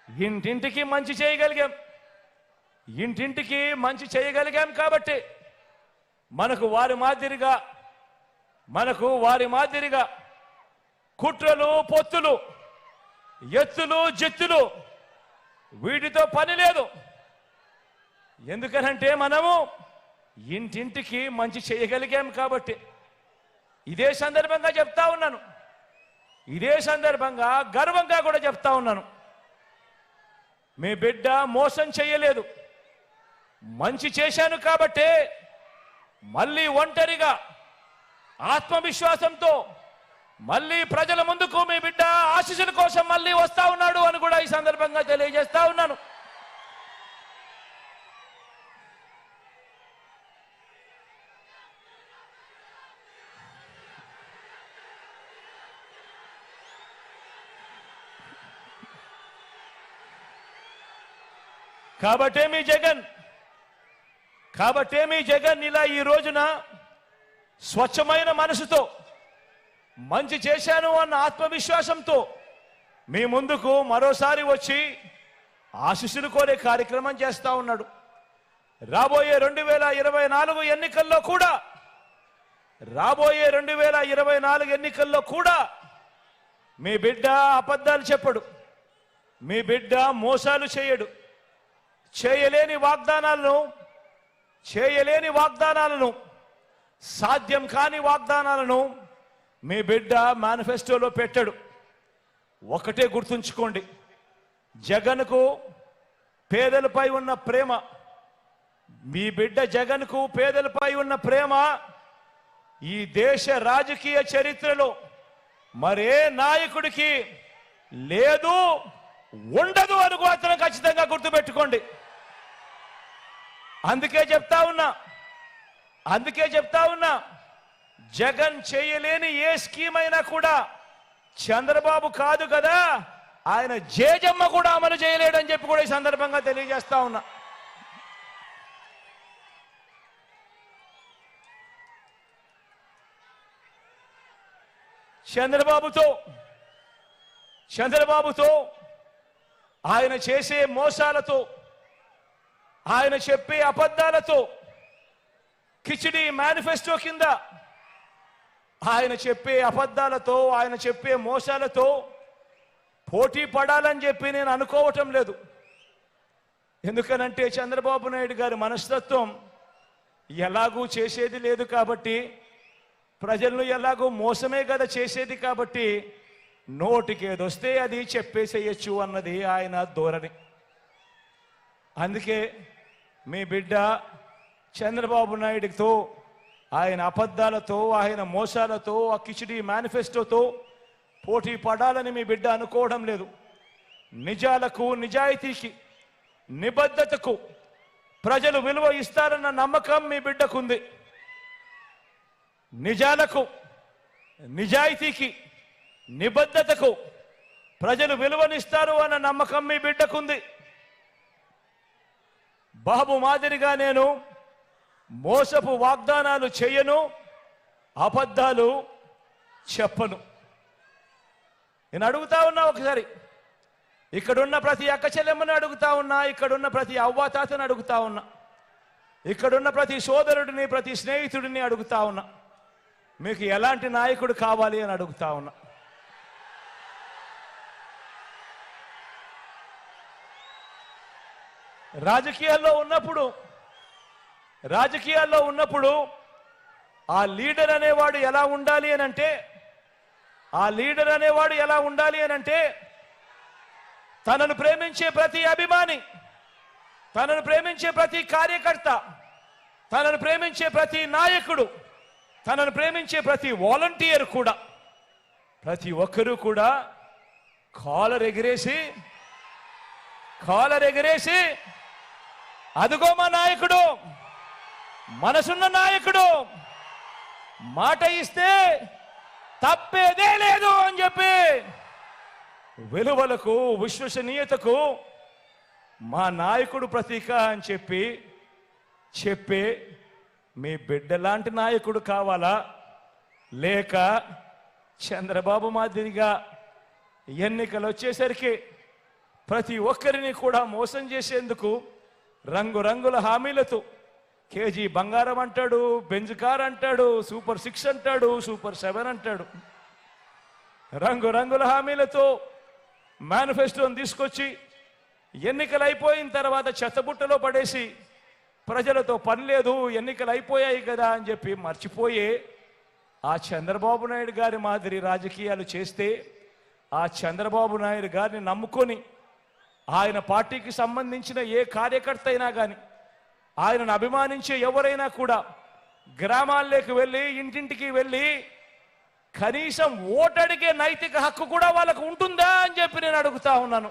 ఇంటింటికి మంచి చేయగలిగాం. ఇంటింటికి మంచి చేయగలిగాం కాబట్టి మనకు వారి మాదిరిగా కుట్రలు, పొత్తులు, ఎత్తులు, జిత్తులు వీటితో పని లేదు. ఎందుకనంటే మనము ఇంటింటికి మంచి చేయగలిగాం కాబట్టి. ఇదే సందర్భంగా చెప్తా ఉన్నాను, ఇదే సందర్భంగా గర్వంగా కూడా చెప్తా ఉన్నాను. మీ బిడ్డ మోసం చేయలేదు, మంచి చేశాను కాబట్టే మళ్ళీ ఒంటరిగా ఆత్మవిశ్వాసంతో మళ్ళీ ప్రజల ముందుకు మీ బిడ్డ ఆశీస్సుల కోసం మళ్ళీ వస్తా ఉన్నాడు అని కూడా ఈ సందర్భంగా తెలియజేస్తా ఉన్నాను. కాబట్టే మీ జగన్ ఇలా ఈ రోజున స్వచ్ఛమైన మనసుతో మంచి చేశాను అన్న ఆత్మవిశ్వాసంతో మీ ముందుకు మరోసారి వచ్చి ఆశీస్సులు కోరే కార్యక్రమం చేస్తా ఉన్నాడు. రాబోయే 2024 ఎన్నికల్లో కూడా మీ బిడ్డ అబద్ధాలు చెప్పడు, మీ బిడ్డ మోసాలు చేయడు. చేయలేని వాగ్దానాలను సాధ్యం కాని వాగ్దానాలను మీ బిడ్డ మేనిఫెస్టోలో పెట్టాడు. ఒకటే గుర్తుంచుకోండి, జగన్కు పేదలపై ఉన్న ప్రేమ, మీ బిడ్డ జగన్కు పేదలపై ఉన్న ప్రేమ ఈ దేశ రాజకీయ చరిత్రలో మరే నాయకుడికి లేదు, ఉండదు అని మాత్రం ఖచ్చితంగా గుర్తుపెట్టుకోండి. అందుకే చెప్తా ఉన్నా జగన్ చేయలేని ఏ స్కీమ్ అయినా కూడా చంద్రబాబు కాదు కదా, ఆయన జేజమ్మ కూడా అమలు చేయలేడని చెప్పి కూడా ఈ సందర్భంగా తెలియజేస్తా ఉన్నా. చంద్రబాబుతో ఆయన చేసే మోసాలతో, ఆయన చెప్పే అబద్ధాలతో, కిచిడి మేనిఫెస్టో కింద ఆయన చెప్పే అబద్ధాలతో, ఆయన చెప్పే మోసాలతో పోటీ పడాలని చెప్పి నేను అనుకోవటం లేదు. ఎందుకనంటే చంద్రబాబు నాయుడు గారి మనస్తత్వం ఎలాగూ చేసేది లేదు కాబట్టి, ప్రజలను ఎలాగూ మోసమే కదా చేసేది కాబట్టి నోటికేదొస్తే అది చెప్పేసేయచ్చు అన్నది ఆయన ధోరణి. అందుకే మీ బిడ్డ చంద్రబాబు నాయుడుతో, ఆయన అబద్ధాలతో, ఆయన మోసాలతో, ఆ కిచిడి మేనిఫెస్టోతో పోటీ పడాలని మీ బిడ్డ అనుకోవడం లేదు. నిజాలకు, నిజాయితీకి, నిబద్ధతకు ప్రజలు విలువ ఇస్తారన్న నమ్మకం మీ బిడ్డకుంది. నిజాలకు, నిజాయితీకి, నిబద్ధతకు ప్రజలు విలువనిస్తారు అన్న నమ్మకం మీ బిడ్డకుంది. బాబు మాదిరిగా నేను మోసపు వాగ్దానాలు చేయను, అబద్ధాలు చెప్పను. నేను అడుగుతా ఉన్నా, ఒకసారి ఇక్కడున్న ప్రతి అక్క చెల్లెమ్మని అడుగుతా ఉన్నా, ఇక్కడున్న ప్రతి అవ్వాతాతని అడుగుతా ఉన్నా, ఇక్కడున్న ప్రతి సోదరుడిని, ప్రతి స్నేహితుడిని అడుగుతా ఉన్నా, మీకు ఎలాంటి నాయకుడు కావాలి అని అడుగుతా ఉన్నా. రాజకీయాల్లో ఉన్నప్పుడు ఆ లీడర్ అనేవాడు ఎలా ఉండాలి అనంటే, తనను ప్రేమించే ప్రతి అభిమాని, తనను ప్రేమించే ప్రతి కార్యకర్త, తనను ప్రేమించే ప్రతి నాయకుడు, తనను ప్రేమించే ప్రతి వాలంటీర్ కూడా, ప్రతి ఒక్కరూ కూడా కాలర్ ఎగిరేసి అదుగో మా నాయకుడు, మనసున్న నాయకుడు, మాట ఇస్తే తప్పేదే లేదు అని చెప్పి విలువలకు, విశ్వసనీయతకు మా నాయకుడు ప్రతీక అని చెప్పే మీ బిడ్డలాంటి నాయకుడు కావాలా, లేక చంద్రబాబు మాదిరిగా ఎన్నికలు వచ్చేసరికి ప్రతి ఒక్కరిని కూడా మోసం చేసేందుకు రంగురంగుల హామీలతో కేజీ బంగారం అంటాడు, బెంజ్ కార్ అంటాడు, సూపర్ 6 అంటాడు, సూపర్ 7 అంటాడు. రంగురంగుల హామీలతో మేనిఫెస్టోని తీసుకొచ్చి ఎన్నికలు అయిపోయిన తర్వాత చెత్తబుట్టలో పడేసి ప్రజలతో పని లేదు, ఎన్నికలు అయిపోయాయి కదా అని చెప్పి మర్చిపోయే ఆ చంద్రబాబు నాయుడు గారి మాదిరి రాజకీయాలు చేస్తే ఆ చంద్రబాబు నాయుడు గారిని నమ్ముకొని ఆయన పార్టీకి సంబంధించిన ఏ కార్యకర్త అయినా కానీ ఆయనను అభిమానించే ఎవరైనా కూడా గ్రామాల్లోకి వెళ్ళి ఇంటింటికి వెళ్ళి కనీసం ఓటడిగే నైతిక హక్కు కూడా వాళ్ళకు ఉంటుందా అని చెప్పి నేను అడుగుతా ఉన్నాను.